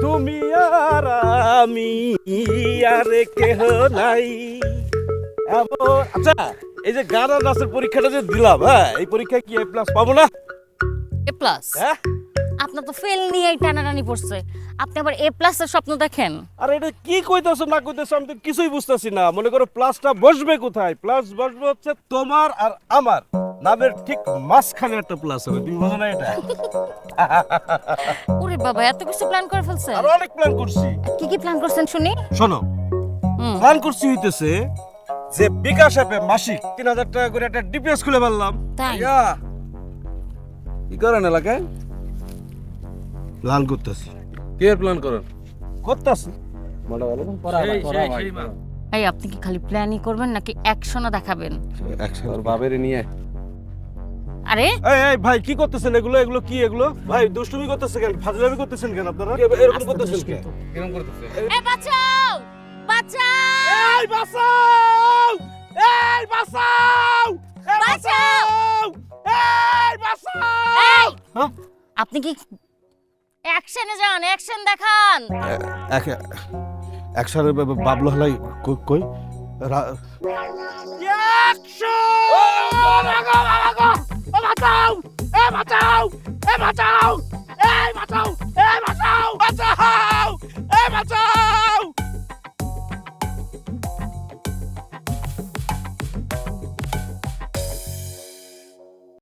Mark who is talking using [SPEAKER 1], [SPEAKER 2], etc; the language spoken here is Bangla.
[SPEAKER 1] তুমি আর আমি আর কেহ নাই। আচ্ছা, এই যে গান আর নাচের পরীক্ষাটা যে দিলাম, হ্যাঁ, এই পরীক্ষায় কি এ প্লাস পাবো না?
[SPEAKER 2] এ প্লাস?
[SPEAKER 1] হ্যাঁ,
[SPEAKER 2] আপনার তো ফেল নিয়েই টানাটানি পড়ছে, আপনি আবার এ প্লাসের স্বপ্ন দেখেন?
[SPEAKER 1] আর এটা কি কইতেছো না কইতেছো আমি তো কিছুই বুঝতেছি না। মনে করো প্লাসটা বসবে কোথায়? প্লাস বসবে হচ্ছে তোমার আর আমার নামের ঠিক মাঝখানে একটা প্লাস হবে। তুমি বোঝো না এটা?
[SPEAKER 2] ওরে বাবা, এত কিছু প্ল্যান করে ফেলছেন?
[SPEAKER 1] আরো অনেক প্ল্যান করছি।
[SPEAKER 2] কি কি প্ল্যান করছেন শুনি?
[SPEAKER 1] শোনো,
[SPEAKER 2] হুম।
[SPEAKER 1] প্ল্যান করছি হইতেছে যে বিকাশ অ্যাপে মাসিক 3,000 টাকা করে একটা ডিপিএস খুলে ফেললাম।
[SPEAKER 2] তাই?
[SPEAKER 3] কি করেন এলাকায়?
[SPEAKER 1] প্ল্যান করতেছি
[SPEAKER 3] কে প্ল্যান করেন?
[SPEAKER 1] করতেছি
[SPEAKER 2] এই আপনি কি খালি প্ল্যানই করবেন নাকি অ্যাকশনও দেখাবেন?
[SPEAKER 3] তোর বাবের নিয়ে
[SPEAKER 2] আরে
[SPEAKER 1] এই এই ভাই কি করতেছেন এগুলো? এগুলো কি এগুলো? ভাই দুষ্টুমি করতেছেন কেন? ফাজলামি করতেছেন কেন আপনারা? এরকম করতেছেন কেন?
[SPEAKER 3] কিরম করতেছে?
[SPEAKER 2] এ বাঁচাও, বাঁচাও,
[SPEAKER 1] এই বাঁচাও! এই বাঁচাও! এই
[SPEAKER 2] বাঁচাও!
[SPEAKER 1] এই বাঁচাও!
[SPEAKER 2] এই
[SPEAKER 1] হ্যাঁ?
[SPEAKER 2] আপনি কি অ্যাকশনে যান, অ্যাকশন দেখান।
[SPEAKER 1] একসাথে বাবলু হলাই কই অ্যাকশন!